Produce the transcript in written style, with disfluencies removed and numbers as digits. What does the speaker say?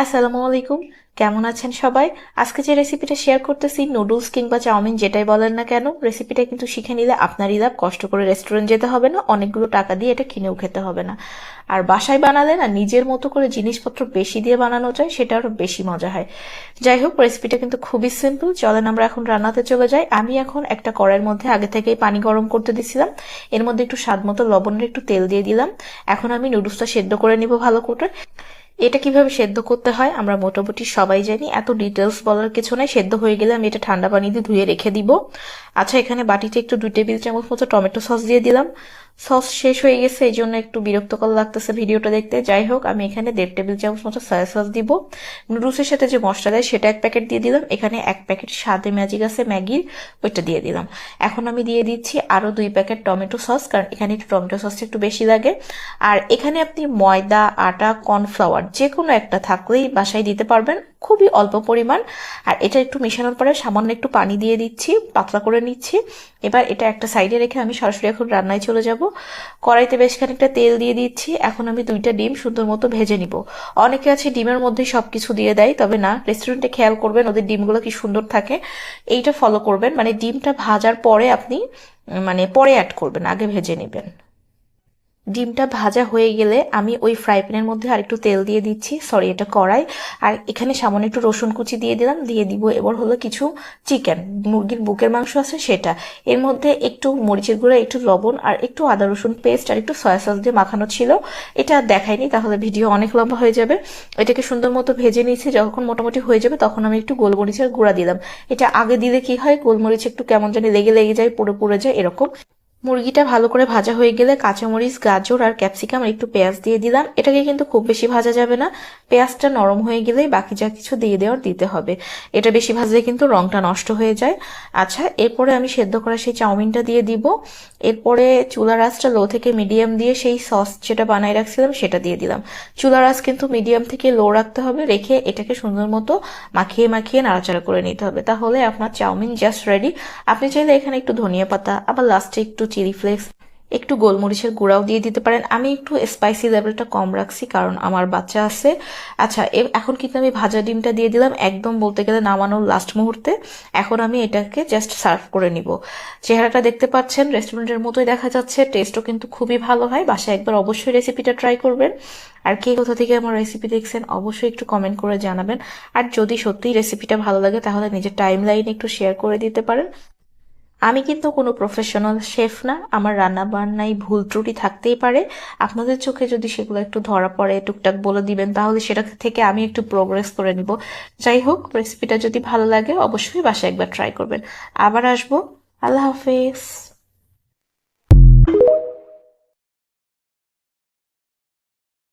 আসসালামু আলাইকুম। কেমন আছেন সবাই? আজকে যে রেসিপিটা শেয়ার করতেছি, নুডলস কিংবা চাউমিন যেটাই বলেন না কেন, রেসিপিটা কিন্তু শিখে নিলে আপনারই লাভ। কষ্ট করে রেস্টুরেন্ট যেতে হবে না, অনেকগুলো টাকা দিয়ে এটা কিনেও খেতে হবে না। আর বাসায় বানালে না, নিজের মতো করে জিনিসপত্র বেশি দিয়ে বানানো যায়, সেটা আরো বেশি মজা হয়। যাই হোক, রেসিপিটা কিন্তু খুবই সিম্পল। চলেন আমরা এখন রান্নাতে চলে যাই। আমি এখন একটা কড়াইয়ের মধ্যে আগে থেকেই পানি গরম করতে দিছিলাম। এর মধ্যে একটু স্বাদ মতো লবণের একটু তেল দিয়ে দিলাম। এখন আমি নুডলসটা সেদ্ধ করে নিব ভালো করে। এটা কিভাবে সেদ্ধ করতে হয় আমরা মোটামুটি সবাই জানি, এত ডিটেলস বলার কিছু নাই। সেদ্ধ হয়ে গেলে আমি এটা ঠান্ডা পানি দিয়ে ধুয়ে রেখে দিব। আচ্ছা, এখানে বাটিতে একটু 2 টেবিল চামচ মতো টমেটো সস দিয়ে দিলাম। সস শেষ হয়ে গেছে, এই জন্য একটু বিরক্তকর লাগতেছে ভিডিওটা দেখতে। যাই হোক, আমি এখানে 1.5 টেবিল চামচ মতো সয়া সস দিব। নুডলসের সাথে যে মশলা দেয় সেটা 1 প্যাকেট দিয়ে দিলাম। এখানে 1 প্যাকেট স্বাদে ম্যাজিক আছে ম্যাগির, ওইটা দিয়ে দিলাম। এখন আমি দিয়ে দিচ্ছি আরো 2 প্যাকেট টমেটো সস, কারণ এখানে একটু টমেটো সসটা একটু বেশি লাগে। আর এখানে আপনি ময়দা, আটা, কর্নফ্লাওয়ার যে কোনো একটা থাকলেই বাসায় দিতে পারবেন, খুবই অল্প পরিমাণ। আর এটা একটু মেশানোর পরে সামান্য একটু পানি দিয়ে দিচ্ছি, পাতলা করে নিচ্ছি। এবার এটা একটা সাইডে রেখে আমি সরাসরি এখন রান্নায় চলে যাব। কড়াইতে বেশ খানিকটা তেল দিয়ে দিচ্ছি। এখন আমি 2টা ডিম সুন্দর মতো ভেজে নিব। অনেকে আছে ডিমের মধ্যে সবকিছু দিয়ে দেয়, তবে না, রেস্টুরেন্টে খেয়াল করবেন ওদের ডিমগুলো কি সুন্দর থাকে। এইটা ফলো করবেন, মানে ডিমটা ভাজার পরে আপনি পরে অ্যাড করবেন, আগে ভেজে নেবেন। ডিমটা ভাজা হয়ে গেলে আমি ওই ফ্রাই প্যানের মধ্যে আরেকটু তেল দিয়ে দিচ্ছি, সরি এটা কড়াই। আর এখানে সামান্য একটু রসুন কুচি দিয়ে দিলাম, দিয়ে দিব এবার হলো কিছু চিকেন, মুরগির বুকের মাংস আছে সেটা। এর মধ্যে একটু মরিচের গুঁড়া, একটু লবণ, আর একটু আদা রসুন পেস্ট, আর একটু সয়া সস দিয়ে মাখানো ছিল। এটা আর দেখাইনি, তাহলে ভিডিও অনেক লম্বা হয়ে যাবে। এটাকে সুন্দর মতো ভেজে নিয়েছি। যখন মোটামুটি হয়ে যাবে তখন আমি একটু গোলমরিচের গুঁড়া দিলাম। এটা আগে দিলে কি হয়, গোলমরিচ একটু কেমন জানি লেগে লেগে যায়, পুড়ে পুড়ে যায় এরকম। মুরগিটা ভালো করে ভাজা হয়ে গেলে কাঁচামরিচ, গাজর আর ক্যাপসিকাম আর একটু পেঁয়াজ দিয়ে দিলাম। এটাকে কিন্তু খুব বেশি ভাজা যাবে না, পেঁয়াজটা নরম হয়ে গেলেই বাকি যা কিছু দিয়ে দেওয়ার দিতে হবে। এটা বেশি ভাজলে কিন্তু রংটা নষ্ট হয়ে যায়। আচ্ছা, এরপরে আমি সেদ্ধ করা সেই চাউমিনটা দিয়ে দিব। এরপরে চুলার আঁচটা লো থেকে মিডিয়াম দিয়ে সেই সস যেটা বানাই রাখছিলাম সেটা দিয়ে দিলাম। চুলার আঁচ কিন্তু মিডিয়াম থেকে লো রাখতে হবে, রেখে এটাকে সুন্দর মতো মাখিয়ে মাখিয়ে নাড়াচাড়া করে নিতে হবে, তাহলে আপনার চাউমিন জাস্ট রেডি। আপনি চাইলে এখানে একটু ধনিয়া পাতা, আবার লাস্টে একটু চিলি ফ্লেক্স, একটু গোলমরিচের গুঁড়াও দিয়ে দিতে পারেন। আমি একটু স্পাইসি লেভেলটা কম রাখছি, কারণ আমার বাচ্চা আছে। আচ্ছা, এখন কিন্তু আমি ভাজা ডিমটা দিয়ে দিলাম একদম বলতে গেলে নামানোর লাস্ট মুহূর্তে। এখন আমি এটাকে জাস্ট সার্ভ করে নিব। চেহারাটা দেখতে পাচ্ছেন রেস্টুরেন্টের মতোই দেখা যাচ্ছে, টেস্টও কিন্তু খুবই ভালো হয়। বাসায় একবার অবশ্যই রেসিপিটা ট্রাই করবেন। আর কে কোথা থেকে আমার রেসিপি দেখছেন অবশ্যই একটু কমেন্ট করে জানাবেন। আর যদি সত্যিই রেসিপিটা ভালো লাগে তাহলে নিজের টাইম লাইনে একটু শেয়ার করে দিতে পারেন। আমি কিন্তু কোনো প্রফেশনাল শেফ না, আমার রান্না বান্নায় ভুল ত্রুটি থাকতেই পারে। আপনাদের চোখে যদি সেগুলো একটু ধরা পড়ে, টুকটাক বলে দিবেন, তাহলে সেটা থেকে আমি একটু প্রোগ্রেস করে নিব। যাই হোক, রেসিপিটা যদি ভালো লাগে অবশ্যই বাসায় একবার ট্রাই করবেন। আবার আসবো। আল্লাহ হাফেজ।